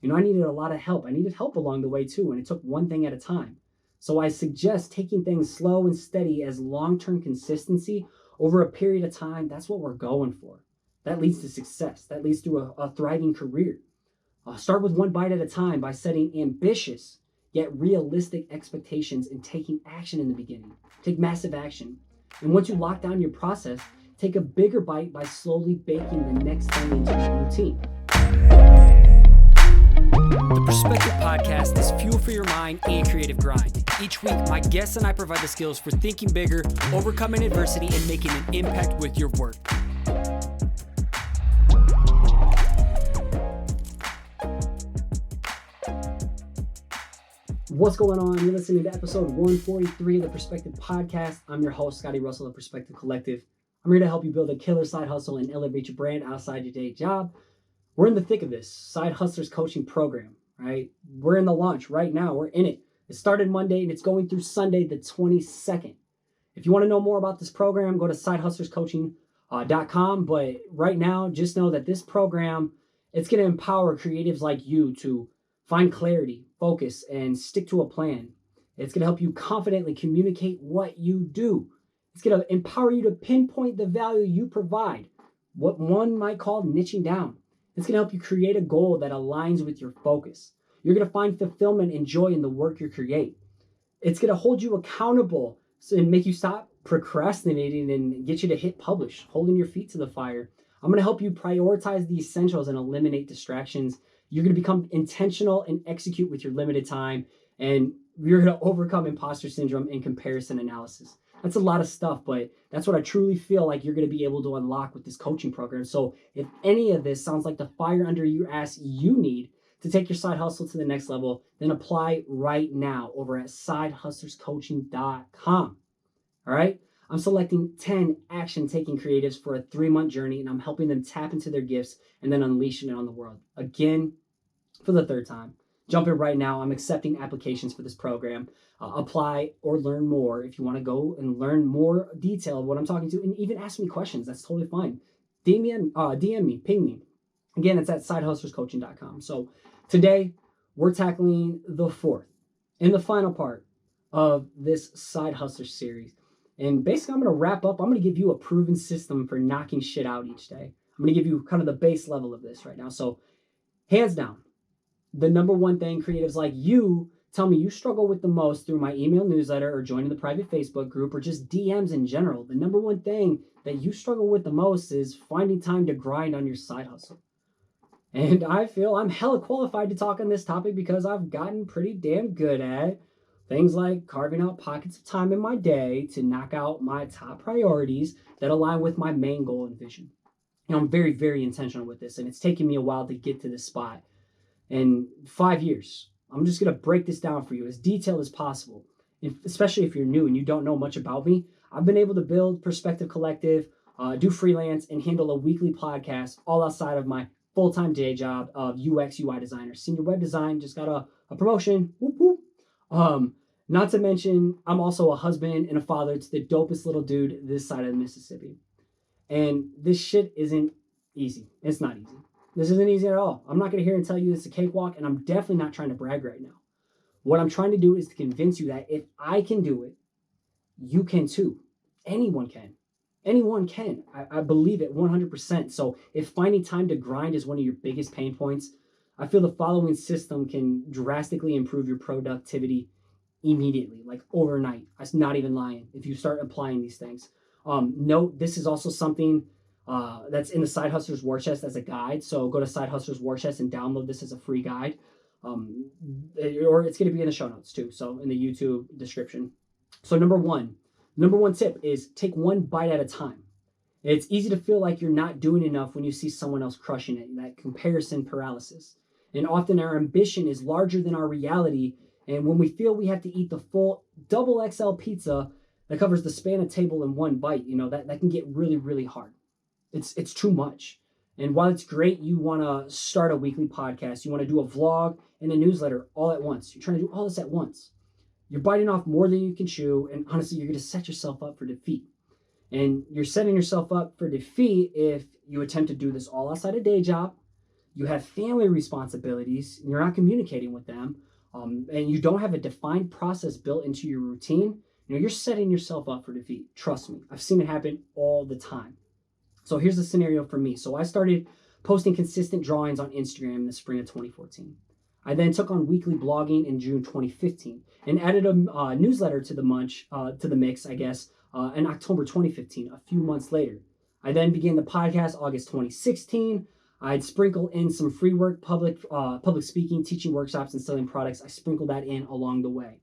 I needed a lot of help. I needed help along the way too, and it took one thing at a time. So I suggest taking things slow and steady as long-term consistency over a period of time. That's what we're going for. That leads to success. That leads to a thriving career. Start with one bite at a time by setting ambitious yet realistic expectations and taking action in the beginning. Take massive action. And once you lock down your process, take a bigger bite by slowly baking the next thing into your routine. The Perspective Podcast is fuel for your mind and creative grind. Each week, my guests and I provide the skills for thinking bigger, overcoming adversity, and making an impact with your work. What's going on? You're listening to episode 143 of the Perspective Podcast. I'm your host, Scotty.D.Russell of Perspective Collective. I'm here to help you build a killer side hustle and elevate your brand outside your day job. We're in the thick of this Side Hustlers coaching program, right? We're in the launch right now. We're in it. It started Monday and it's going through Sunday, the 22nd. If you want to know more about this program, go to sidehustlerscoaching.com. But right now, just know that this program, it's going to empower creatives like you to find clarity, focus, and stick to a plan. It's going to help you confidently communicate what you do. It's going to empower you to pinpoint the value you provide, what one might call niching down. It's going to help you create a goal that aligns with your focus. You're going to find fulfillment and joy in the work you create. It's going to hold you accountable and make you stop procrastinating and get you to hit publish, holding your feet to the fire. I'm going to help you prioritize the essentials and eliminate distractions. You're going to become intentional and execute with your limited time, and you're going to overcome imposter syndrome and comparison analysis. That's a lot of stuff, but that's what I truly feel like you're going to be able to unlock with this coaching program. So if any of this sounds like the fire under your ass you need to take your side hustle to the next level, then apply right now over at sidehustlerscoaching.com. All right? I'm selecting 10 action-taking creatives for a 3-month journey, and I'm helping them tap into their gifts and then unleashing it on the world. Again, for the third time. Jump in right now. I'm accepting applications for this program. Apply or learn more. If you want to go and learn more detail of what I'm talking to, and even ask me questions, that's totally fine. DM me, ping me. Again, it's at sidehustlerscoaching.com. So today, we're tackling the fourth and the final part of this Side Hustler series. And basically, I'm going to wrap up. I'm going to give you a proven system for knocking shit out each day. I'm going to give you kind of the base level of this right now. So hands down, the number one thing creatives like you tell me you struggle with the most through my email newsletter or joining the private Facebook group or just DMs in general, the number one thing that you struggle with the most is finding time to grind on your side hustle. And I feel I'm hella qualified to talk on this topic because I've gotten pretty damn good at things like carving out pockets of time in my day to knock out my top priorities that align with my main goal and vision. I'm very, very intentional with this, and it's taken me a while to get to this spot. In 5 years, I'm just going to break this down for you as detailed as possible. Especially if you're new and you don't know much about me, I've been able to build Perspective Collective, do freelance, and handle a weekly podcast all outside of my full-time day job of UX UI designer. Senior web design, just got a promotion. Whoop, whoop. Not to mention, I'm also a husband and a father to the dopest little dude this side of the Mississippi. And this shit isn't easy. It's not easy. This isn't easy at all. I'm not going to hear and tell you it's a cakewalk, and I'm definitely not trying to brag right now. What I'm trying to do is to convince you that if I can do it, you can too. Anyone can. Anyone can. I believe it 100%. So if finding time to grind is one of your biggest pain points, I feel the following system can drastically improve your productivity immediately, like overnight. I'm not even lying if you start applying these things. Note, this is also something that's in the Side Hustlers War Chest as a guide. So go to Side Hustlers War Chest and download this as a free guide. Or it's going to be in the show notes too. So in the YouTube description. So number one tip is take one bite at a time. It's easy to feel like you're not doing enough when you see someone else crushing it, that comparison paralysis. And often our ambition is larger than our reality. And when we feel we have to eat the full double XL pizza that covers the span of table in one bite, that can get really, really hard. It's too much. And while it's great, you want to start a weekly podcast, you want to do a vlog and a newsletter all at once. You're trying to do all this at once. You're biting off more than you can chew, and honestly, you're going to set yourself up for defeat. And you're setting yourself up for defeat if you attempt to do this all outside a day job, you have family responsibilities, and you're not communicating with them, and you don't have a defined process built into your routine, you're setting yourself up for defeat. Trust me, I've seen it happen all the time. So here's the scenario for me. So I started posting consistent drawings on Instagram in the spring of 2014. I then took on weekly blogging in June 2015 and added a newsletter to the mix, I guess, in October 2015, a few months later. I then began the podcast August 2016. I'd sprinkle in some free work, public speaking, teaching workshops, and selling products. I sprinkled that in along the way,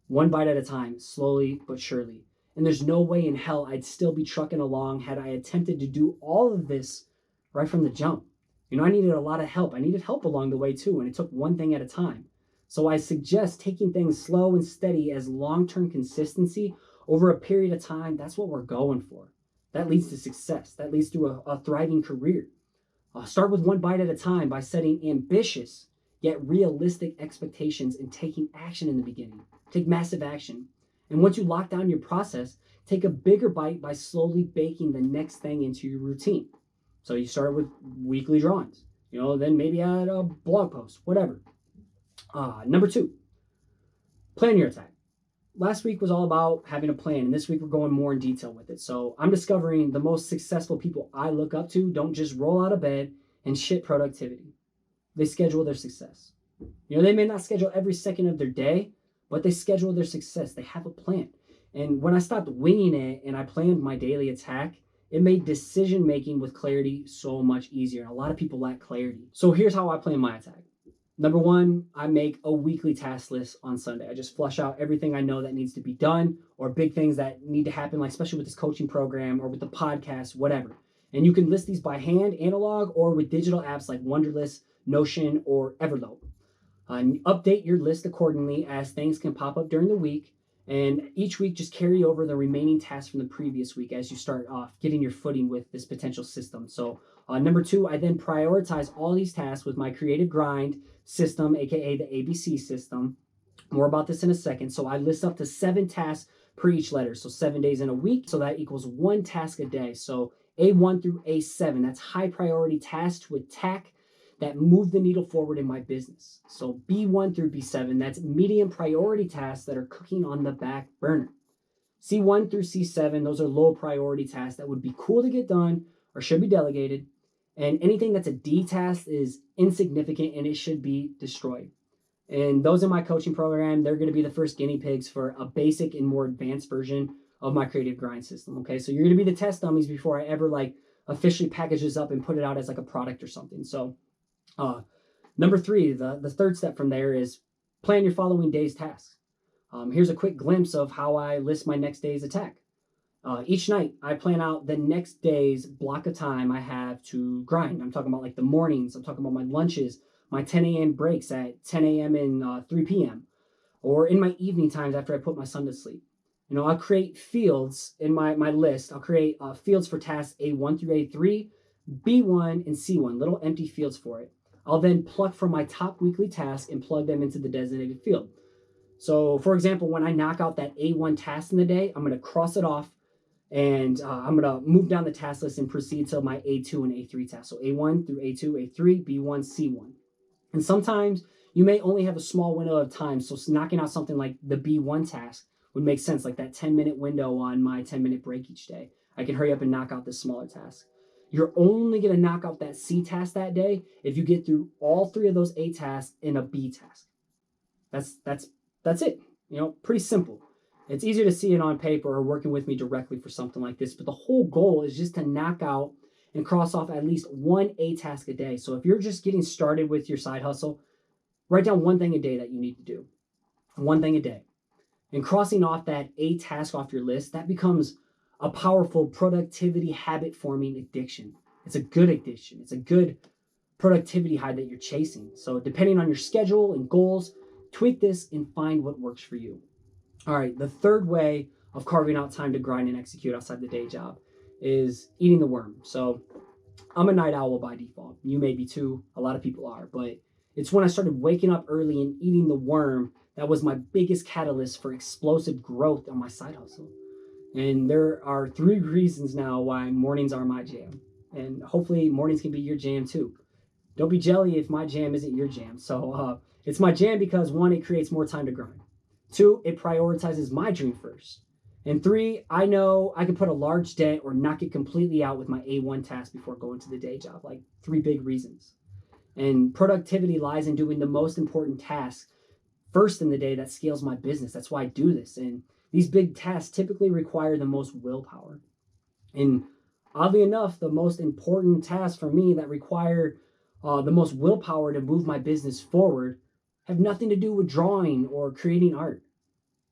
one bite at a time, slowly but surely. And there's no way in hell I'd still be trucking along had I attempted to do all of this right from the jump. I needed a lot of help. I needed help along the way too, and it took one thing at a time. So I suggest taking things slow and steady as long-term consistency over a period of time. That's what we're going for. That leads to success. That leads to a thriving career. Start with one bite at a time by setting ambitious yet realistic expectations and taking action in the beginning. Take massive action. And once you lock down your process, take a bigger bite by slowly baking the next thing into your routine. So you start with weekly drawings, then maybe add a blog post, whatever. Number 2, plan your attack. Last week was all about having a plan, and this week we're going more in detail with it. So I'm discovering the most successful people I look up to don't just roll out of bed and shit productivity. They schedule their success. They may not schedule every second of their day, but they schedule their success. They have a plan. And when I stopped winging it and I planned my daily attack, it made decision making with clarity so much easier. And a lot of people lack clarity. So here's how I plan my attack. Number 1, I make a weekly task list on Sunday. I just flush out everything I know that needs to be done, or big things that need to happen, like especially with this coaching program or with the podcast, whatever. And you can list these by hand, analog, or with digital apps like Wunderlist, Notion, or Evernote. Update your list accordingly as things can pop up during the week. And each week, just carry over the remaining tasks from the previous week as you start off getting your footing with this potential system. So number 2, I then prioritize all these tasks with my creative grind system, aka the ABC system. More about this in a second. So I list up to 7 tasks per each letter. So 7 days in a week. So that equals 1 task a day. So A1 through A7, that's high priority tasks to attack that move the needle forward in my business. So B1 through B7, that's medium priority tasks that are cooking on the back burner. C1 through C7, those are low priority tasks that would be cool to get done or should be delegated. And anything that's a D task is insignificant and it should be destroyed. And those in my coaching program, they're going to be the first guinea pigs for a basic and more advanced version of my creative grind system. Okay, so you're going to be the test dummies before I ever officially package this up and put it out as a product or something. So number 3, the third step from there is plan your following day's tasks. Here's a quick glimpse of how I list my next day's attack. Each night, I plan out the next day's block of time I have to grind. I'm talking about like the mornings. I'm talking about my lunches, my 10 a.m. breaks at 10 a.m. and 3 p.m. or in my evening times after I put my son to sleep. I'll create fields in my list. I'll create fields for tasks A1 through A3, B1, and C1, little empty fields for it. I'll then pluck from my top weekly task and plug them into the designated field. So, for example, when I knock out that A1 task in the day, I'm going to cross it off and I'm going to move down the task list and proceed to my A2 and A3 tasks. So A1 through A2, A3, B1, C1. And sometimes you may only have a small window of time. So knocking out something like the B1 task would make sense, like that 10-minute window on my 10-minute break each day. I can hurry up and knock out this smaller task. You're only going to knock out that C task that day if you get through all 3 of those A tasks in a B task. That's it. Pretty simple. It's easier to see it on paper or working with me directly for something like this, but the whole goal is just to knock out and cross off at least 1 A task a day. So if you're just getting started with your side hustle, write down 1 thing a day that you need to do. 1 thing a day. And crossing off that A task off your list, that becomes a powerful productivity habit forming addiction. It's a good addiction. It's a good productivity high that you're chasing. So depending on your schedule and goals, tweak this and find what works for you. All right, the third way of carving out time to grind and execute outside the day job is eating the worm. So I'm a night owl by default. You may be too. A lot of people are. But it's when I started waking up early and eating the worm that was my biggest catalyst for explosive growth on my side hustle. And there are 3 reasons now why mornings are my jam. And hopefully mornings can be your jam too. Don't be jelly if my jam isn't your jam. So it's my jam because 1, it creates more time to grind. 2, it prioritizes my dream first. And 3, I know I can put a large dent or knock it completely out with my A1 task before going to the day job. Like 3 big reasons. And productivity lies in doing the most important tasks first in the day that scales my business. That's why I do this. And these big tasks typically require the most willpower. And oddly enough, the most important tasks for me that require the most willpower to move my business forward have nothing to do with drawing or creating art.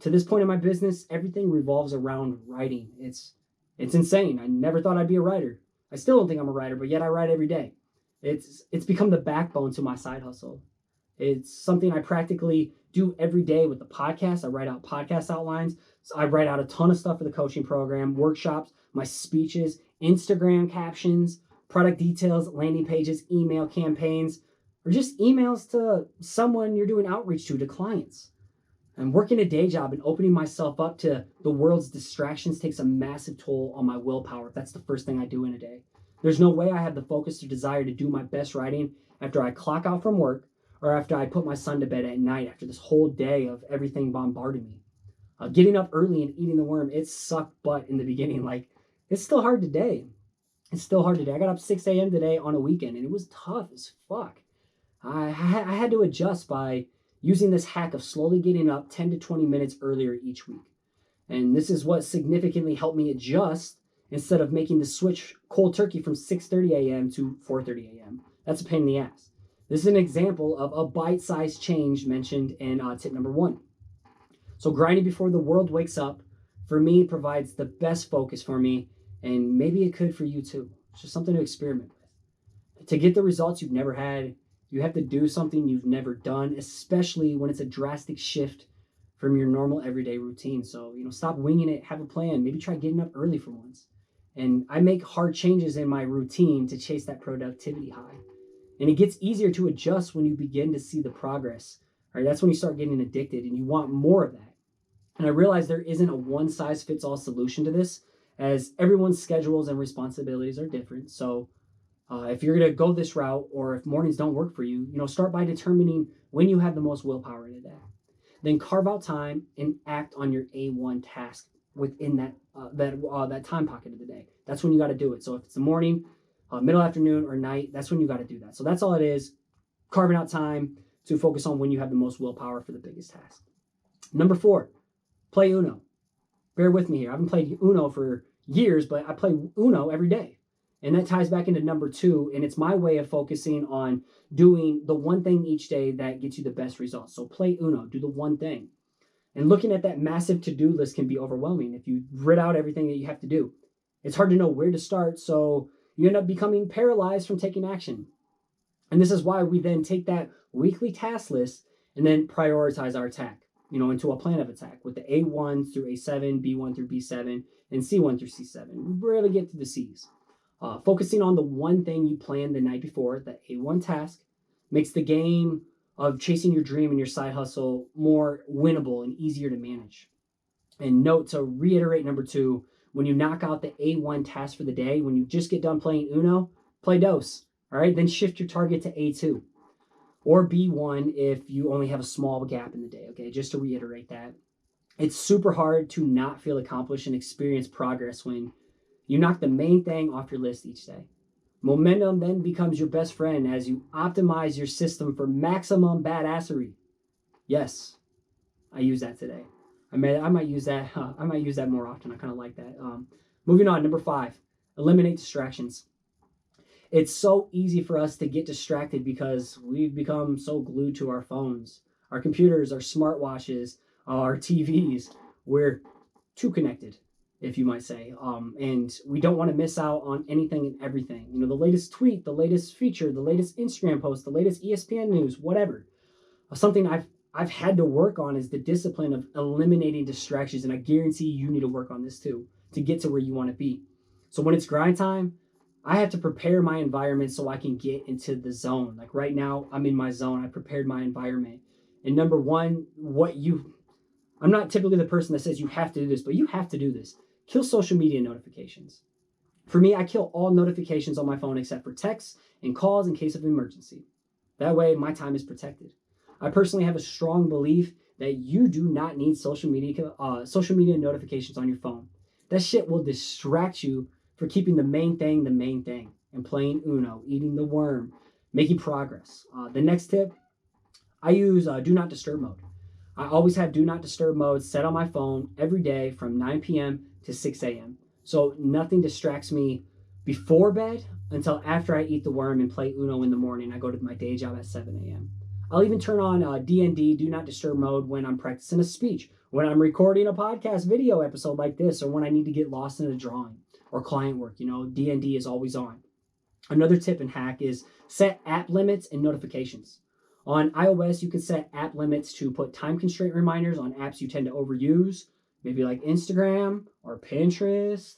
To this point in my business, everything revolves around writing. It's insane. I never thought I'd be a writer. I still don't think I'm a writer, but yet I write every day. It's become the backbone to my side hustle. It's something I practically do every day with the podcast. I write out podcast outlines. So I write out a ton of stuff for the coaching program, workshops, my speeches, Instagram captions, product details, landing pages, email campaigns, or just emails to someone you're doing outreach to clients. And working a day job and opening myself up to the world's distractions takes a massive toll on my willpower if that's the first thing I do in a day. There's no way I have the focus or desire to do my best writing after I clock out from work or after I put my son to bed at night after this whole day of everything bombarding me. Getting up early and eating the worm, it sucked butt in the beginning. Like, it's still hard today. It's still hard today. I got up 6 a.m. today on a weekend, and it was tough as fuck. I had to adjust by using this hack of slowly getting up 10 to 20 minutes earlier each week. And this is what significantly helped me adjust instead of making the switch cold turkey from 6:30 a.m. to 4:30 a.m. That's a pain in the ass. This is an example of a bite-sized change mentioned in tip number 1. So grinding before the world wakes up, for me, provides the best focus for me, and maybe it could for you too. It's just something to experiment with. To get the results you've never had, you have to do something you've never done, especially when it's a drastic shift from your normal everyday routine. So, stop winging it, have a plan, maybe try getting up early for once. And I make hard changes in my routine to chase that productivity high. And it gets easier to adjust when you begin to see the progress. Right? That's when you start getting addicted and you want more of that. And I realize there isn't a one-size-fits-all solution to this, as everyone's schedules and responsibilities are different. So if you're going to go this route, or if mornings don't work for you, start by determining when you have the most willpower in a day. Then carve out time and act on your A1 task within that time pocket of the day. That's when you got to do it. So if it's the morning, middle afternoon, or night, that's when you got to do that. So that's all it is, carving out time to focus on when you have the most willpower for the biggest task. Number 4, play Uno. Bear with me here. I haven't played Uno for years, but I play Uno every day. And that ties back into number 2, and it's my way of focusing on doing the one thing each day that gets you the best results. So play Uno, do the one thing. And looking at that massive to-do list can be overwhelming if you grid out everything that you have to do. It's hard to know where to start, so you end up becoming paralyzed from taking action. And this is why we then take that weekly task list and then prioritize our attack, into a plan of attack with the A1 through A7, B1 through B7, and C1 through C7. We rarely get to the C's. Focusing on the one thing you planned the night before, the A1 task, makes the game of chasing your dream and your side hustle more winnable and easier to manage. And note, to reiterate number 2, when you knock out the A1 task for the day, when you just get done playing Uno, play Dos. All right, then shift your target to A2 or B1 if you only have a small gap in the day. Okay, just to reiterate that. It's super hard to not feel accomplished and experience progress when you knock the main thing off your list each day. Momentum then becomes your best friend as you optimize your system for maximum badassery. Yes, I use that today. I might use that. I might use that more often. I kind of like that. Moving on, number 5, eliminate distractions. It's so easy for us to get distracted because we've become so glued to our phones, our computers, our smartwatches, our TVs. We're too connected, if you might say. And we don't want to miss out on anything and everything. The latest tweet, the latest feature, the latest Instagram post, the latest ESPN news, whatever. Something I've had to work on is the discipline of eliminating distractions. And I guarantee you need to work on this too to get to where you want to be. So when it's grind time, I have to prepare my environment so I can get into the zone. Like right now, I'm in my zone. I prepared my environment. And number 1, I'm not typically the person that says you have to do this, but you have to do this. Kill social media notifications. For me, I kill all notifications on my phone except for texts and calls in case of emergency. That way, my time is protected. I personally have a strong belief that you do not need social media notifications on your phone. That shit will distract you for keeping the main thing, and playing Uno, eating the worm, making progress. The next tip, I use do not disturb mode. I always have do not disturb mode set on my phone every day from 9 p.m. to 6 a.m. So nothing distracts me before bed until after I eat the worm and play Uno in the morning. I go to my day job at 7 a.m. I'll even turn on D&D, do not disturb mode, when I'm practicing a speech, when I'm recording a podcast video episode like this, or when I need to get lost in a drawing or client work. D&D is always on. Another tip and hack is set app limits and notifications. On iOS, you can set app limits to put time constraint reminders on apps you tend to overuse, maybe like Instagram or Pinterest,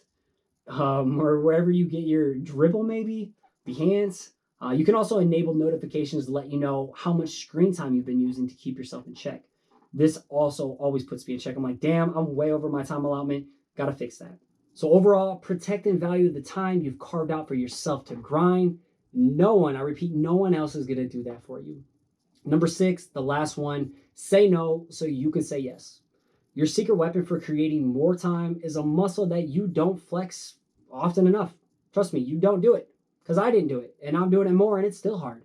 or wherever you get your dribble, maybe, Behance. You can also enable notifications to let you know how much screen time you've been using to keep yourself in check. This also always puts me in check. I'm like, damn, I'm way over my time allotment. Got to fix that. So overall, protect and value the time you've carved out for yourself to grind. No one else is going to do that for you. Number 6, the last one, say no so you can say yes. Your secret weapon for creating more time is a muscle that you don't flex often enough. Trust me, you don't do it, because I didn't do it, and I'm doing it more, and it's still hard.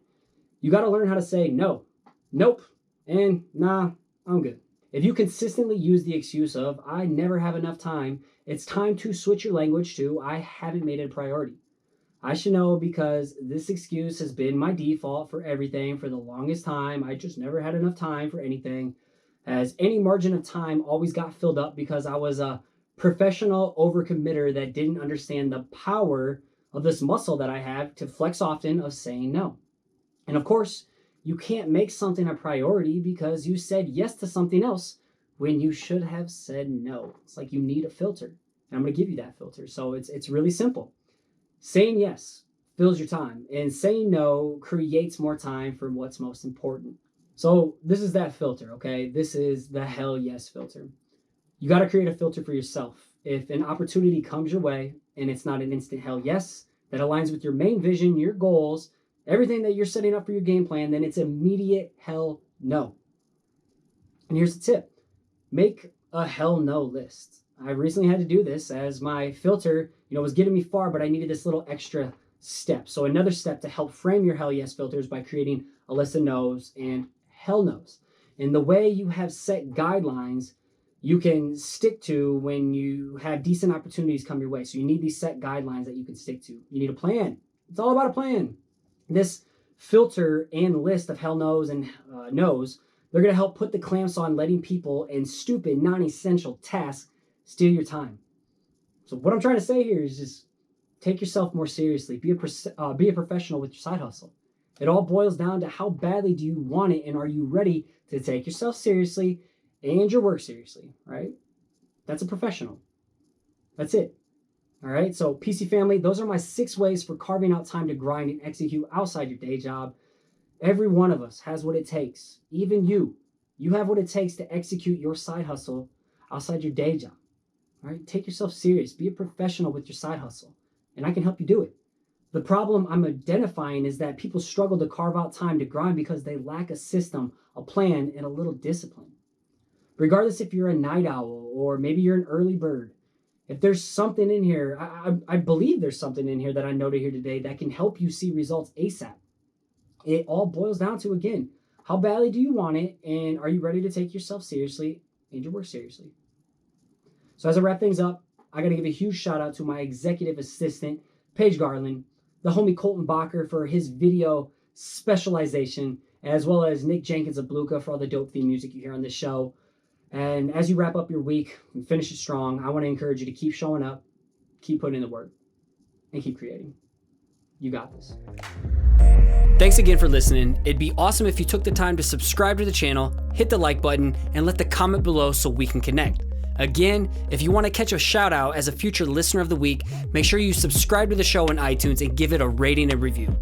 You got to learn how to say no, nope, and nah, I'm good. If you consistently use the excuse of, I never have enough time, it's time to switch your language to, I haven't made it a priority. I should know, because this excuse has been my default for everything for the longest time. I just never had enough time for anything, as any margin of time always got filled up because I was a professional overcommitter that didn't understand the power of this muscle that I have to flex often of saying no. And of course, you can't make something a priority because you said yes to something else when you should have said no. It's like you need a filter, and I'm going to give you that filter. So it's really simple. Saying yes fills your time, and saying no creates more time for what's most important. So this is that filter, okay? This is the hell yes filter. You got to create a filter for yourself. If an opportunity comes your way and it's not an instant hell yes that aligns with your main vision, your goals, everything that you're setting up for your game plan, then it's immediate hell no. And here's the tip. Make a hell no list. I recently had to do this as my filter, was getting me far, but I needed this little extra step. So another step to help frame your hell yes filters by creating a list of no's and hell no's. And the way you have set guidelines you can stick to when you have decent opportunities come your way. So you need these set guidelines that you can stick to. You need a plan. It's all about a plan. This filter and list of hell no's and no's, they're going to help put the clamps on letting people and stupid, non-essential tasks steal your time. So what I'm trying to say here is just take yourself more seriously. Be a professional with your side hustle. It all boils down to how badly do you want it, and are you ready to take yourself seriously and your work seriously, right? That's a professional. That's it. All right. So PC family, those are my 6 ways for carving out time to grind and execute outside your day job. Every one of us has what it takes. Even you have what it takes to execute your side hustle outside your day job. All right. Take yourself serious. Be a professional with your side hustle, and I can help you do it. The problem I'm identifying is that people struggle to carve out time to grind because they lack a system, a plan, and a little discipline. Regardless if you're a night owl or maybe you're an early bird, if there's something in here, I believe there's something in here that I noted here today that can help you see results ASAP. It all boils down to, again, how badly do you want it, and are you ready to take yourself seriously and your work seriously? So as I wrap things up, I got to give a huge shout out to my executive assistant, Paige Garland, the homie Colton Bacher for his video specialization, as well as Nick Jenkins of Bluka for all the dope theme music you hear on this show. And as you wrap up your week and finish it strong, I want to encourage you to keep showing up, keep putting in the work, and keep creating. You got this. Thanks again for listening. It'd be awesome if you took the time to subscribe to the channel, hit the like button, and let the comment below so we can connect. Again, if you want to catch a shout out as a future listener of the week, make sure you subscribe to the show on iTunes and give it a rating and review.